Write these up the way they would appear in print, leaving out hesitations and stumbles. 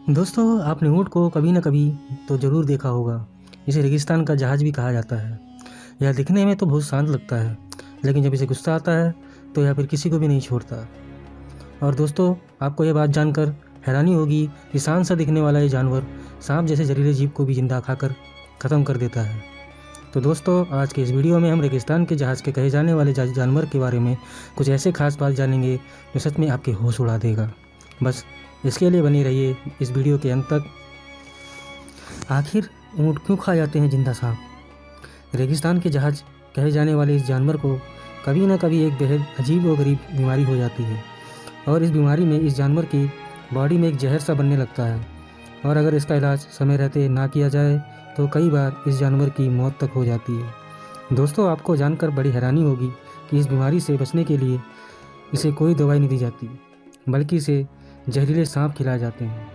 दोस्तों, आपने ऊँट को कभी न कभी तो ज़रूर देखा होगा। इसे रेगिस्तान का जहाज भी कहा जाता है। यह दिखने में तो बहुत शांत लगता है, लेकिन जब इसे गुस्सा आता है तो यह फिर किसी को भी नहीं छोड़ता। और दोस्तों, आपको यह बात जानकर हैरानी होगी कि शांत सा दिखने वाला ये जानवर सांप जैसे जहरीले जीव को भी जिंदा खाकर ख़त्म कर देता है। तो दोस्तों, आज के इस वीडियो में हम रेगिस्तान के जहाज़ के कहे जाने वाले जानवर के बारे में कुछ ऐसे खास बात जानेंगे जो सच में आपके होश उड़ा देगा। बस इसके लिए बने रहिए इस वीडियो के अंत तक। आखिर ऊँट क्यों खा जाते हैं जिंदा सांप? रेगिस्तान के जहाज कहे जाने वाले इस जानवर को कभी ना कभी एक बेहद अजीब और गरीब बीमारी हो जाती है, और इस बीमारी में इस जानवर की बॉडी में एक जहर सा बनने लगता है, और अगर इसका इलाज समय रहते ना किया जाए तो कई बार इस जानवर की मौत तक हो जाती है। दोस्तों, आपको जानकर बड़ी हैरानी होगी कि इस बीमारी से बचने के लिए इसे कोई दवाई नहीं दी जाती, बल्कि इसे जहरीले सांप खिलाए जाते हैं।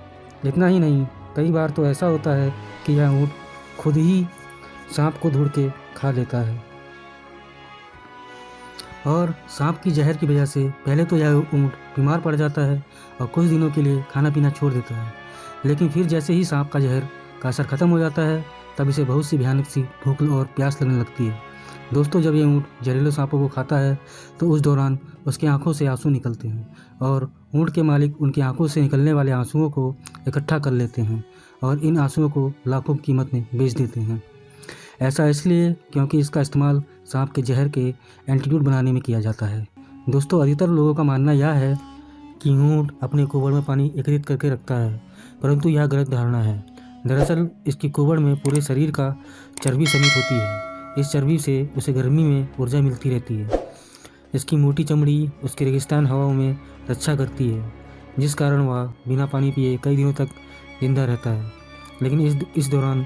इतना ही नहीं, कई बार तो ऐसा होता है कि यह ऊँट खुद ही सांप को ढूंढ के खा लेता है, और सांप की जहर की वजह से पहले तो यह ऊँट बीमार पड़ जाता है और कुछ दिनों के लिए खाना पीना छोड़ देता है। लेकिन फिर जैसे ही सांप का जहर का असर ख़त्म हो जाता है, तब इसे बहुत सी भयानक सी भूख और प्यास लगने लगती है। दोस्तों, जब ये ऊँट जहरीले सांपों को खाता है तो उस दौरान उसकी आंखों से आंसू निकलते हैं, और ऊँट के मालिक उनकी आंखों से निकलने वाले आंसुओं को इकट्ठा कर लेते हैं और इन आंसुओं को लाखों की कीमत में बेच देते हैं। ऐसा इसलिए क्योंकि इसका इस्तेमाल सांप के जहर के एंटीडोट बनाने में किया जाता है। दोस्तों, अधिकतर लोगों का मानना यह है कि ऊँट अपने कुबड़ में पानी एकत्रित करके रखता है, परंतु यह गलत धारणा है। दरअसल इसकी कुबड़ में पूरे शरीर का चर्बी समित होती है। इस चर्बी से उसे गर्मी में ऊर्जा मिलती रहती है। इसकी मोटी चमड़ी उसके रेगिस्तान हवाओं में रक्षा करती है, जिस कारण वह बिना पानी पिए कई दिनों तक जिंदा रहता है। लेकिन इस दौरान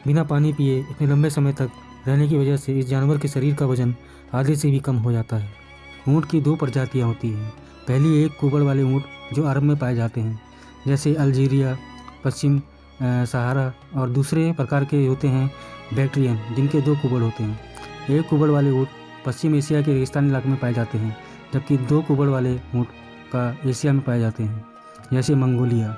बिना पानी पिए इतने लंबे समय तक रहने की वजह से इस जानवर के शरीर का वजन आधे से भी कम हो जाता है। ऊँट की दो प्रजातियाँ होती हैं। पहली एक कुबड़ वाले ऊँट जो अरब में पाए जाते हैं, जैसे अल्जीरिया, पश्चिम सहारा, और दूसरे प्रकार के होते हैं बैक्ट्रियन, जिनके दो कुबड़ होते हैं। एक कुबड़ वाले ऊँट पश्चिम एशिया के रेगिस्तानी इलाके में पाए जाते हैं, जबकि दो कुबड़ वाले ऊँट का एशिया में पाए जाते हैं, जैसे मंगोलिया।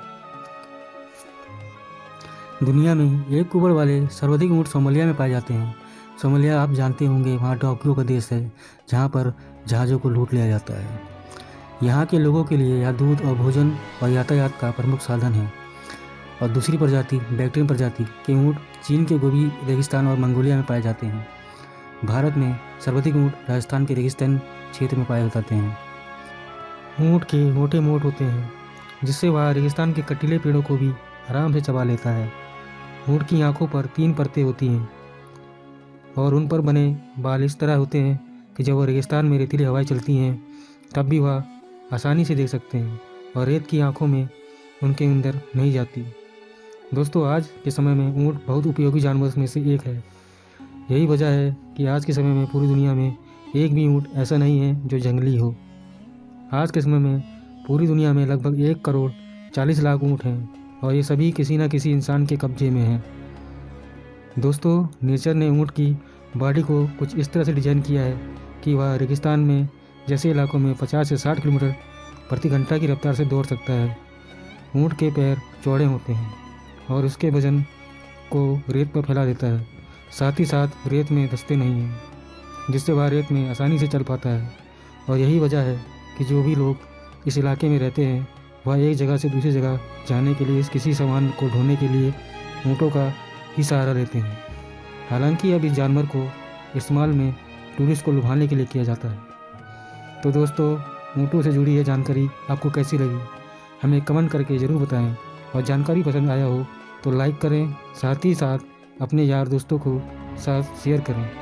दुनिया में एक कुबड़ वाले सर्वाधिक ऊँट सोमालिया में पाए जाते हैं। सोमालिया आप जानते होंगे, वहाँ डाकुओं का देश है, जहाँ पर जहाज़ों को लूट लिया जाता है। यहाँ के लोगों के लिए यह दूध और भोजन और यातायात का प्रमुख साधन है। और दूसरी प्रजाति बैक्ट्रियन प्रजाति के ऊँट चीन के गोबी रेगिस्तान और मंगोलिया में पाए जाते हैं। भारत में सर्वाधिक ऊँट राजस्थान के रेगिस्तान क्षेत्र में पाए जाते हैं। ऊँट के मोटे मोट होते हैं, जिससे वह रेगिस्तान के कटीले पेड़ों को भी आराम से चबा लेता है। ऊँट की आंखों पर 3 परतें होती हैं, और उन पर बने बाल इस तरह होते हैं कि जब वह रेगिस्तान में रेतीली हवाएं चलती हैं तब भी वह आसानी से देख सकते हैं, और रेत की आंखों में उनके अंदर नहीं जाती। दोस्तों, आज के समय में ऊँट बहुत उपयोगी जानवर में से एक है। यही वजह है कि आज के समय में पूरी दुनिया में एक भी ऊँट ऐसा नहीं है जो जंगली हो। आज के समय में पूरी दुनिया में लगभग 1 करोड़ 40 लाख ऊँट हैं, और ये सभी किसी न किसी इंसान के कब्जे में हैं। दोस्तों, नेचर ने ऊँट की बॉडी को कुछ इस तरह से डिज़ाइन किया है कि वह रेगिस्तान में जैसे इलाकों में 50 से 60 किलोमीटर प्रति घंटा की रफ्तार से दौड़ सकता है। ऊँट के पैर चौड़े होते हैं और उसके वजन को रेत पर फैला देता है। साथ ही साथ रेत में धंसते नहीं हैं, जिससे वह रेत में आसानी से चल पाता है। और यही वजह है कि जो भी लोग इस इलाके में रहते हैं, वह एक जगह से दूसरी जगह जाने के लिए इस किसी सामान को ढोने के लिए ऊँटों का ही सहारा लेते हैं। हालांकि अब इस जानवर को इस्तेमाल में टूरिस्ट को लुभाने के लिए किया जाता है। तो दोस्तों, ऊँटों से जुड़ी यह जानकारी आपको कैसी लगी, हमें कमेंट करके ज़रूर बताएं, और जानकारी पसंद आया हो तो लाइक करें, साथ ही साथ अपने यार दोस्तों को साथ शेयर करें।